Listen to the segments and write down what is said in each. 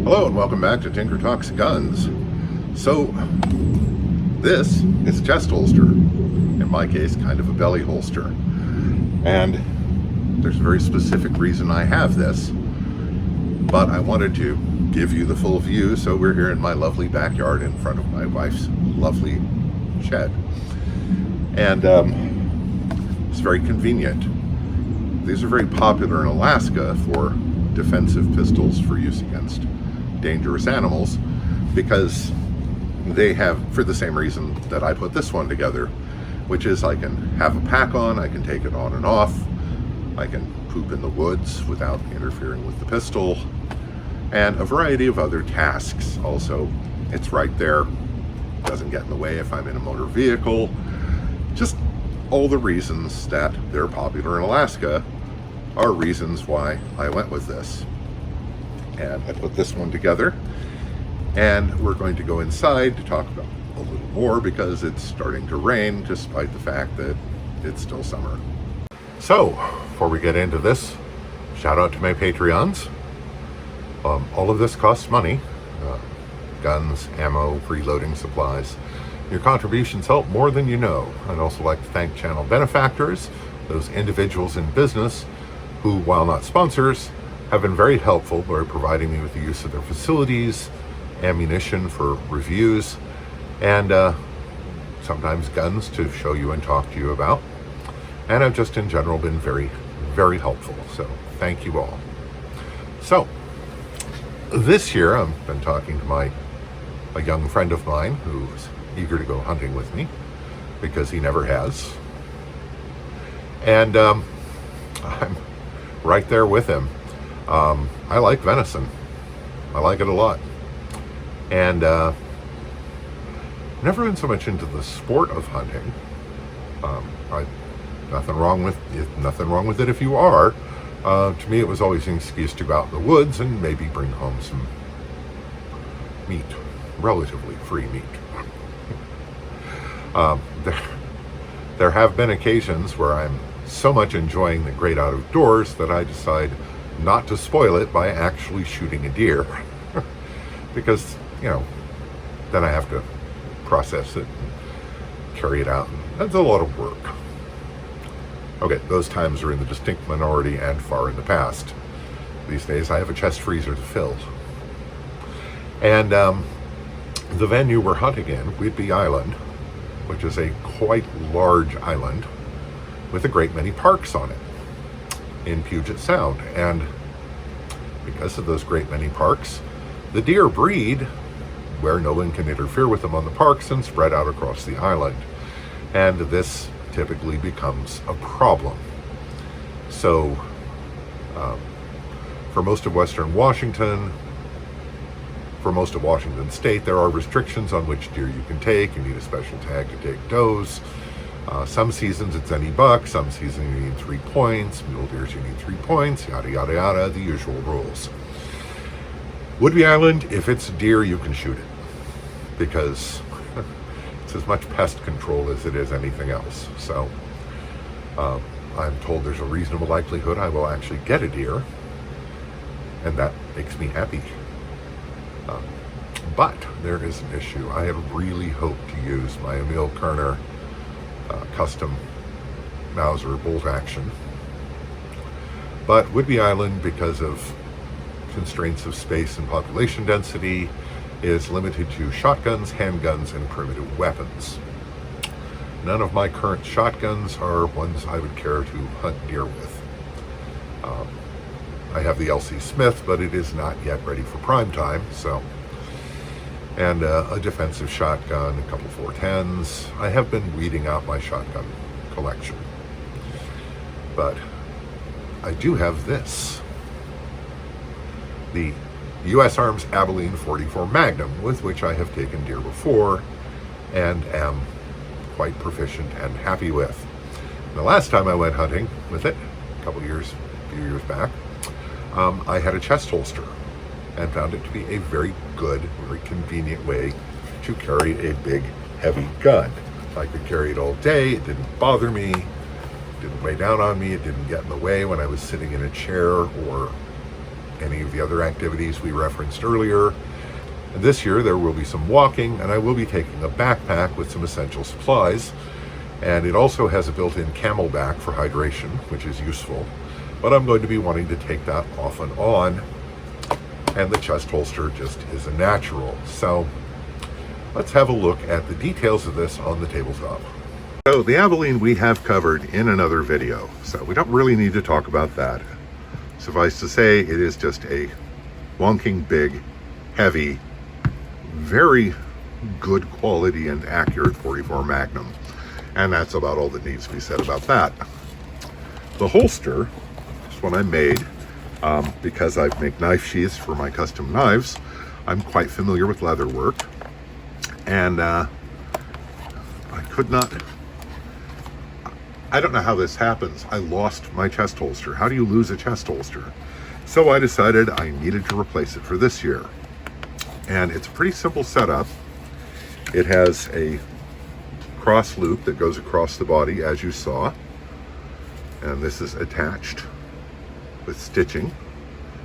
Hello and welcome back to Tinker Talks Guns. So, this is a chest holster. In my case, kind of a belly holster. And there's a very specific reason I have this. But I wanted to give you the full view, so we're here in my lovely backyard in front of my wife's lovely shed. And it's very convenient. These are very popular in Alaska for defensive pistols for use against dangerous animals, because they have, for the same reason that I put this one together, which is I can have a pack on, I can take it on and off, I can poop in the woods without interfering with the pistol, and a variety of other tasks. Also, it's right there, doesn't get in the way if I'm in a motor vehicle. Just all the reasons that they're popular in Alaska are reasons why I went with this. And I put this one together, and we're going to go inside to talk about a little more because it's starting to rain despite the fact that it's still summer. So, before we get into this, shout out to my Patreons. All of this costs money. Guns, ammo, reloading supplies. Your contributions help more than you know. I'd also like to thank channel benefactors, those individuals in business who, while not sponsors, have been very helpful by providing me with the use of their facilities, ammunition for reviews, and sometimes guns to show you and talk to you about. And have just in general been very, very helpful. So thank you all. So this year I've been talking to a young friend of mine who's eager to go hunting with me because he never has. And I'm right there with him. I like venison. I like it a lot. And never been so much into the sport of hunting. Nothing wrong with it if you are. To me, it was always an excuse to go out in the woods and maybe bring home some meat, relatively free meat. There have been occasions where I'm so much enjoying the great outdoors that I decide not to spoil it by actually shooting a deer. Because, then I have to process it and carry it out. That's a lot of work. Okay, those times are in the distinct minority and far in the past. These days I have a chest freezer to fill. And the venue we're hunting in, Whidbey Island, which is a quite large island with a great many parks on it in Puget Sound. And because of those great many parks, the deer breed where no one can interfere with them on the parks and spread out across the island. And this typically becomes a problem. So for most of Western Washington, for most of Washington state, there are restrictions on which deer you can take. You need a special tag to take does. Some seasons it's any buck, some seasons you need 3 points, mule deers you need 3 points, yada yada yada, the usual rules. Whidbey Island, if it's deer, you can shoot it, because it's as much pest control as it is anything else. So I'm told there's a reasonable likelihood I will actually get a deer, and that makes me happy. But there is an issue. I had really hoped to use my Emil Kerner custom Mauser bolt action. But Whidbey Island, because of constraints of space and population density, is limited to shotguns, handguns, and primitive weapons. None of my current shotguns are ones I would care to hunt deer with. I have the LC Smith, but it is not yet ready for prime time, so. And a defensive shotgun, a couple 410s. I have been weeding out my shotgun collection. But I do have this. The U.S. Arms Abilene 44 Magnum, with which I have taken deer before and am quite proficient and happy with. And the last time I went hunting with it, a few years back, I had a chest holster and found it to be a very good, very convenient way to carry a big, heavy gun. I could carry it all day, it didn't bother me, it didn't weigh down on me, it didn't get in the way when I was sitting in a chair or any of the other activities we referenced earlier. And this year there will be some walking, and I will be taking a backpack with some essential supplies. And it also has a built-in camelback for hydration, which is useful. But I'm going to be wanting to take that off and on. And the chest holster just is a natural. So let's have a look at the details of this on the tabletop. So the Abilene we have covered in another video, so we don't really need to talk about that. Suffice to say, it is just a wonking, big, heavy, very good quality and accurate 44 Magnum. And that's about all that needs to be said about that. The holster, this one I made because I make knife sheaths for my custom knives. I'm quite familiar with leather work, and I don't know how this happens. I lost my chest holster. How do you lose a chest holster? So I decided I needed to replace it for this year. And it's a pretty simple setup. It has a cross loop that goes across the body, as you saw. And this is attached with stitching.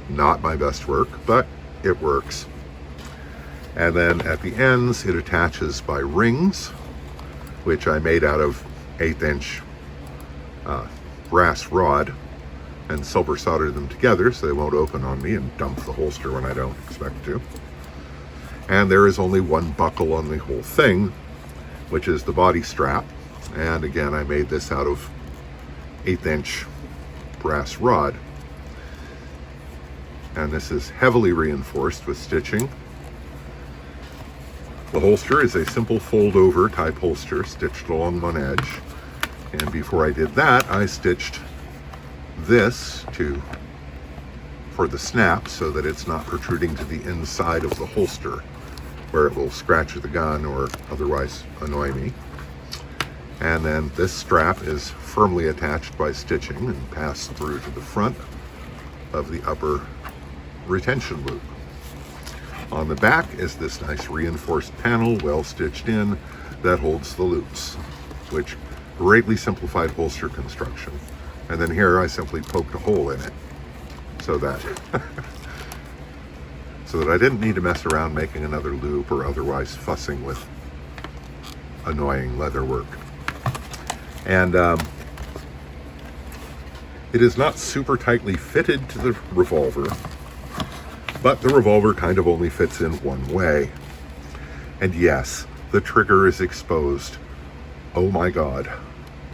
Not my best work, but it works. And then at the ends, it attaches by rings, which I made out of 1/8" brass rod and silver soldered them together so they won't open on me and dump the holster when I don't expect to. And there is only one buckle on the whole thing, which is the body strap. And again, I made this out of 1/8" brass rod. And this is heavily reinforced with stitching. The holster is a simple fold-over type holster stitched along one edge. And before I did that, I stitched this for the snap so that it's not protruding to the inside of the holster where it will scratch the gun or otherwise annoy me. And then this strap is firmly attached by stitching and passed through to the front of the upper retention loop. On the back is this nice reinforced panel, well stitched in, that holds the loops, which greatly simplified holster construction. And then here I simply poked a hole in it so that I didn't need to mess around making another loop or otherwise fussing with annoying leather work. And it is not super tightly fitted to the revolver, but the revolver kind of only fits in one way. And yes, the trigger is exposed. Oh my God,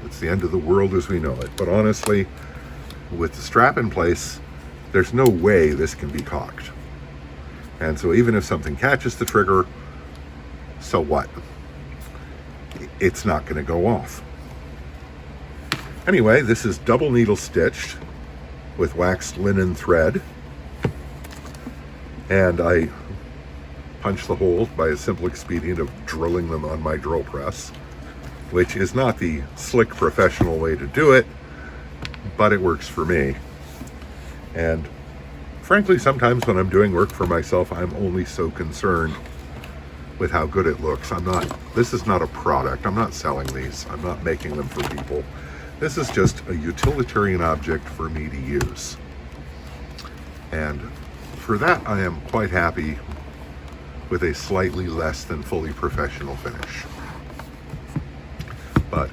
it's the end of the world as we know it. But honestly, with the strap in place, there's no way this can be cocked. And so even if something catches the trigger, so what? It's not going to go off. Anyway, this is double needle stitched with waxed linen thread. And I punch the holes by a simple expedient of drilling them on my drill press, which is not the slick professional way to do it, but it works for me. And frankly, sometimes when I'm doing work for myself, I'm only so concerned with how good it looks. This is not a product. I'm not selling these. I'm not making them for people. This is just a utilitarian object for me to use. And for that, I am quite happy with a slightly less than fully professional finish. But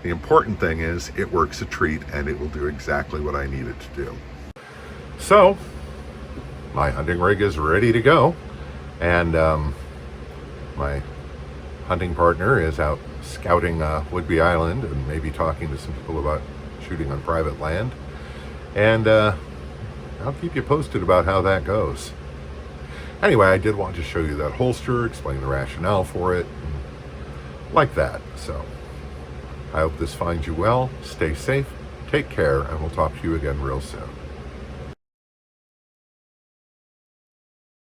the important thing is it works a treat and it will do exactly what I need it to do. So my hunting rig is ready to go, and my hunting partner is out scouting Whidbey Island and maybe talking to some people about shooting on private land. And I'll keep you posted about how that goes. Anyway, I did want to show you that holster, explain the rationale for it, like that. So I hope this finds you well. Stay safe, take care, and we'll talk to you again real soon.